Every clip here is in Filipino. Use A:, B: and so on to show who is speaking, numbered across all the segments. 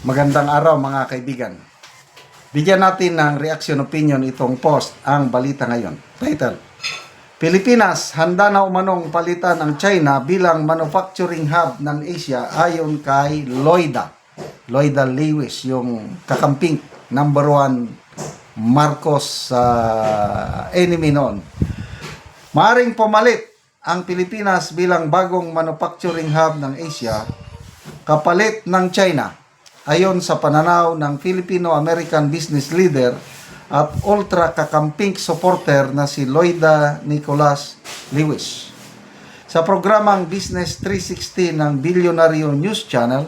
A: Magandang araw mga kaibigan. Bigyan natin ng reaction opinion itong post, ang balita ngayon. Title: Pilipinas handa na umanong palitan ang China bilang manufacturing hub ng Asia ayon kay Lloyda Lewis, yung kakamping number 1 Marcos enemy noon. Maaring pumalit ang Pilipinas bilang bagong manufacturing hub ng Asia kapalit ng China, ayon sa pananaw ng Filipino-American business leader at ultra-kakamping supporter na si Lloyda Nicholas Lewis. Sa programang Business 360 ng Bilyonaryo News Channel,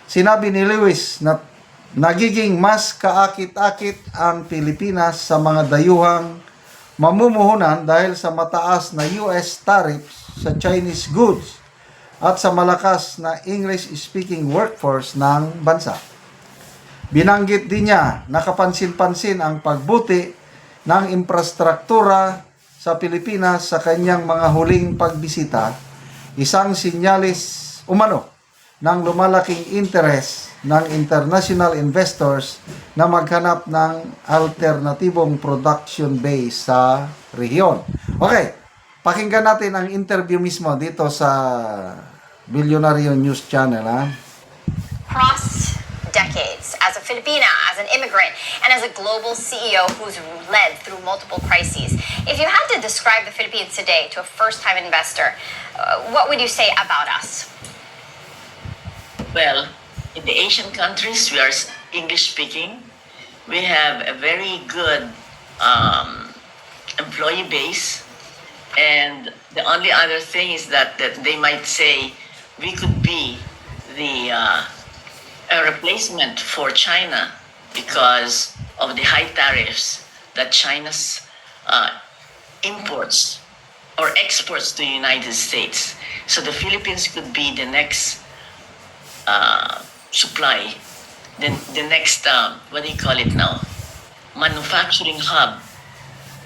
A: sinabi ni Lewis na nagiging mas kaakit-akit ang Pilipinas sa mga dayuhang mamumuhunan dahil sa mataas na US tariffs sa Chinese goods at sa malakas na English-speaking workforce ng bansa. Binanggit din niya na kapansin-pansin ang pagbuti ng infrastruktura sa Pilipinas sa kanyang mga huling pagbisita, isang sinyalis umano ng lumalaking interest ng international investors na maghanap ng alternatibong production base sa rehiyon. Okay, pakinggan natin ang interview mismo dito sa Bilyonaryo News Channel.
B: Across decades, as a Filipina, as an immigrant, and as a global CEO who's led through multiple crises, if you had to describe the Philippines today to a first-time investor, what would you say about us?
C: Well, in the Asian countries, we are English-speaking. We have a very good employee base. And the only other thing is that they might say we could be a replacement for China because of the high tariffs that China's imports or exports to the United States. So the Philippines could be the next supply, the next, what do you call it now? Manufacturing hub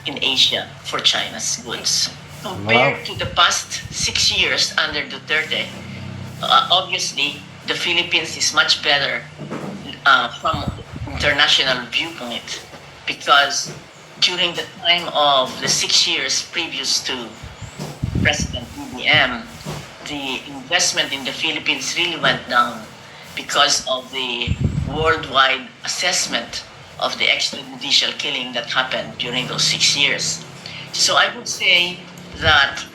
C: in Asia for China's goods. Compared to the past 6 years under Duterte, obviously the Philippines is much better from international viewpoint, because during the time of the 6 years previous to President BBM, the investment in the Philippines really went down because of the worldwide assessment of the extrajudicial killing that happened during those 6 years. So I would say that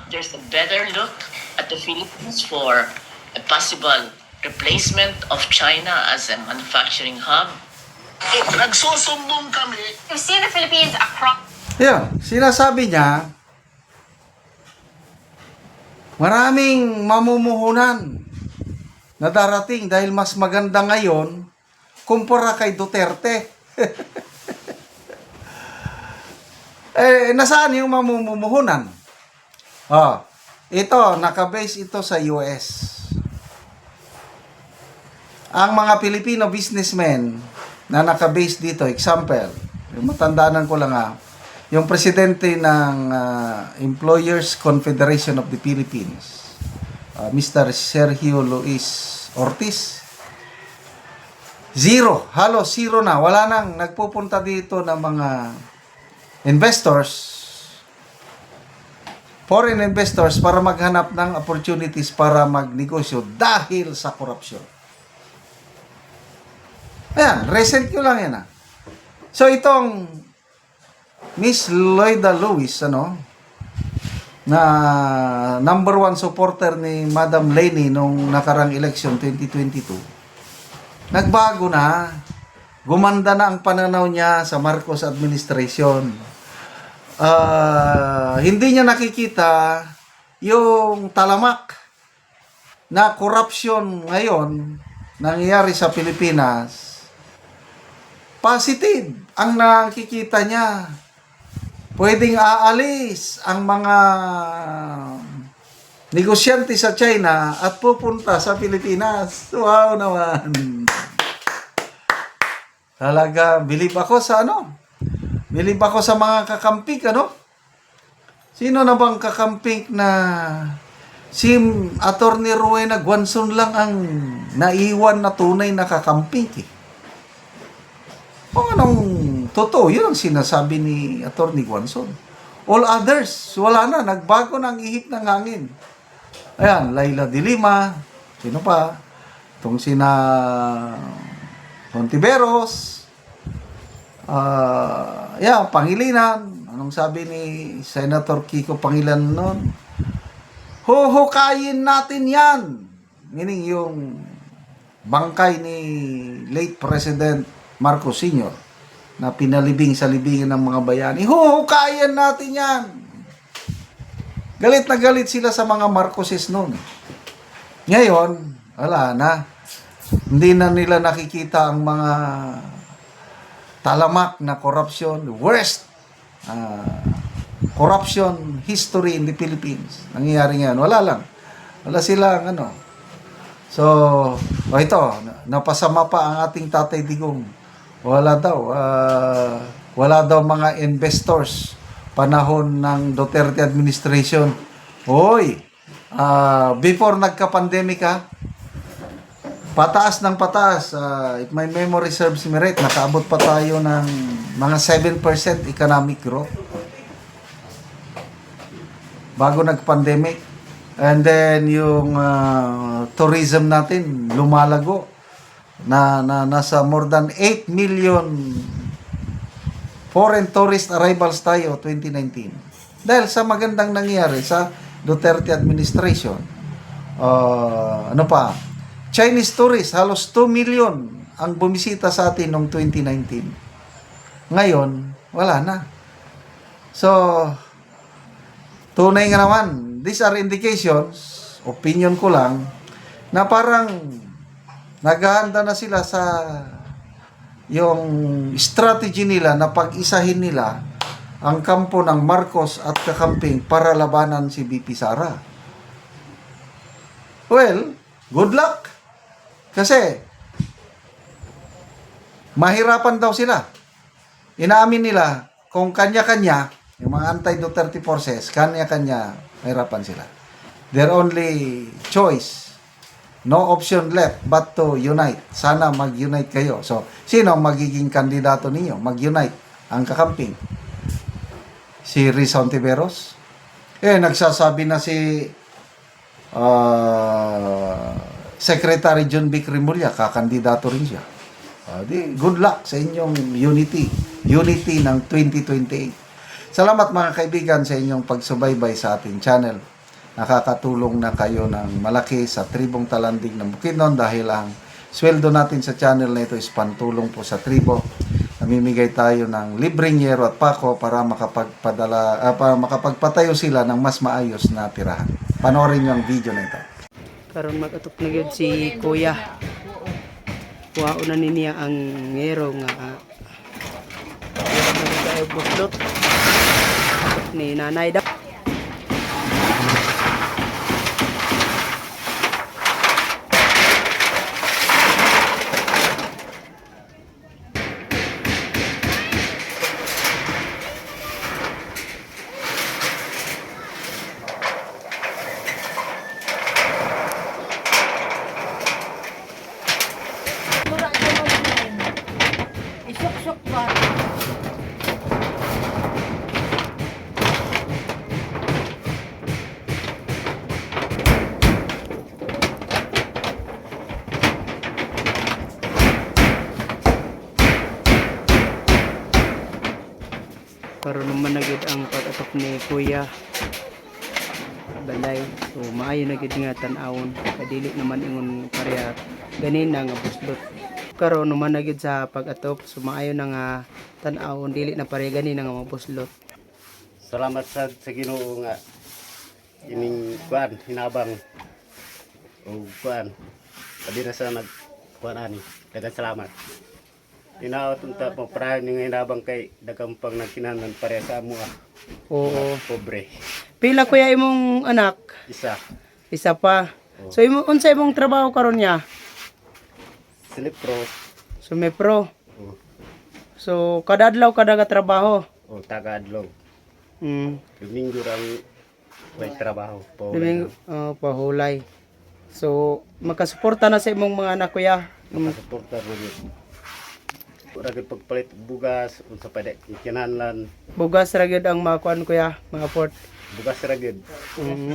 C: there's a better look at the Philippines for a possible replacement of China as a manufacturing hub.
D: Nagsusumbong kami.
B: You see the Philippines across
A: Yan, sinasabi niya, maraming mamumuhunan na darating dahil mas maganda ngayon kumpara kay Duterte. Nasaan yung mamumuhunan? Ito, nakabase ito sa US. Ang mga Filipino businessmen na nakabase dito, example, matandaanan ko lang yung presidente ng Employers Confederation of the Philippines, Mr. Sergio Luis Ortiz, halos zero na, wala nang nagpupunta dito ng mga investors, foreign investors, para maghanap ng opportunities para magnegosyo dahil sa korupsyon. Ayan, recent ko lang yan. So itong Miss Lloyda Lewis, na number 1 supporter ni Madam Leni nung nakarang election 2022, nagbago na. Gumanda na ang pananaw niya sa Marcos administration. Hindi niya nakikita yung talamak na corruption ngayon nangyayari sa Pilipinas. Positive ang nakikita niya. Pwedeng aalis ang mga negosyante sa China at pupunta sa Pilipinas. Wow naman. Talaga, believe ako sa Believe ako sa mga kakampik, Sino na bang kakampik na Si Attorney Rowena Guanzon lang ang naiwan na tunay na kakamping. Kung anong totoo, yun ang sinasabi ni Attorney Guanzon. All others, wala na, nagbago ng ihip ng hangin. Ayan, Laila de Lima, sino pa? Itong sina Hontiveros, Pangilinan. Anong sabi ni Senator Kiko Pangilinan noon? Huhukayin natin yan. Meaning yung bangkay ni late President Marcos Sr. na pinalibing sa libingan ng mga bayani. Huhukayin natin yan. Galit na galit sila sa mga Marcoses noon. Ngayon, wala na. Hindi na nila nakikita ang mga talamak na corruption, worst corruption history in the Philippines. Nangyayari ngayon. Wala lang. Wala silang ano. So, ito, napasama pa ang ating Tatay Digong. Wala daw mga investors panahon ng Duterte administration. Hoy, before nagka-pandemic pataas ng pataas. If my memory serves me right, nakaabot pa tayo ng mga 7% economic growth bago nag-pandemic. And then yung tourism natin lumalago na nasa more than 8 million foreign tourist arrivals tayo 2019. Dahil sa magandang nangyari sa Duterte administration. Chinese tourists, halos 2 million ang bumisita sa atin noong 2019. Ngayon, wala na. So, tunay nga naman, these are indications, opinion ko lang, na parang naghahanda na sila sa yung strategy nila na pag-isahin nila ang kampo ng Marcos at kakamping para labanan si BP Sara. Well, good luck. Kasi, mahirapan daw sila. Inaamin nila kung kanya-kanya, yung mga anti-Duterte forces, kanya-kanya, mahirapan sila. Their only choice, no option left but to unite. Sana mag-unite kayo. So, sino ang magiging kandidato ninyo? Mag-unite ang kakamping. Si Riz Hontiveros? Nagsasabi na si Secretary John Vic Rimulya, kakandidato rin siya. Good luck sa inyong unity ng 2028. Salamat mga kaibigan sa inyong pagsubaybay sa ating channel. Nakakatulong na kayo ng malaki sa tribong Talandig ng Bukidnon dahil ang sweldo natin sa channel na ito is pantulong po sa tribo. Namimigay tayo ng libreng yero at pako para makapagpatayo sila ng mas maayos na tirahan. Panoorin niyo ang video na ito.
E: Karon mag-atok na gyud si Kuya. Kuha na niya ang ngero nga buslot ni nanay daw.
F: Isok-sok ba?
E: Karon naman na gyud ang pag-atok ni Kuya. Balay. So maayo na gyud nga tan-awon. Kadili naman ingon pareha ganina nga buslot. Karon naman na gyud sa pag-atok. So maayo na nga tan-awon dili na pareha ganina nga mabuslot.
G: Salamat sa Ginoo nga ining kuan hinabang o kuan padi na sa nagkuan ani daghang salamat. Tinaot unta mo para ning hinabang kay daghang pang nagkinahanglan pareha sa amo
E: Oo.
G: pobre.
E: Pila kuya imong anak?
G: Isa
E: Isa pa. So unsa imong trabaho karon niya?
G: silipro
E: Sumipro.
G: o
E: So kada adlaw kada ka trabaho.
G: taga adlaw.
E: Mm.
G: Domingo ang may trabaho po.
E: Liming pahulay. So makasuporta na sa imong mga anak kuya.
G: Supporter mo yun. Wala gid pagpalit bugas unsa pa de ikinahanglan
E: Bugas ra gyud ang makuan kuya, mga port.
G: bugas ra gid.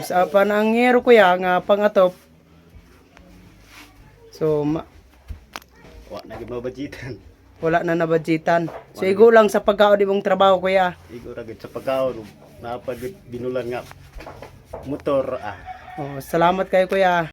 E: Sa panangyero kuya nga pangatop. So
G: Wa na gid mabajitan.
E: wala na nabudgetan. So igo lang sa pagkaon imong trabaho kuya.
G: Igo ra gid sa pagkaon napagid binulan nga motor
E: Salamat kayo kuya.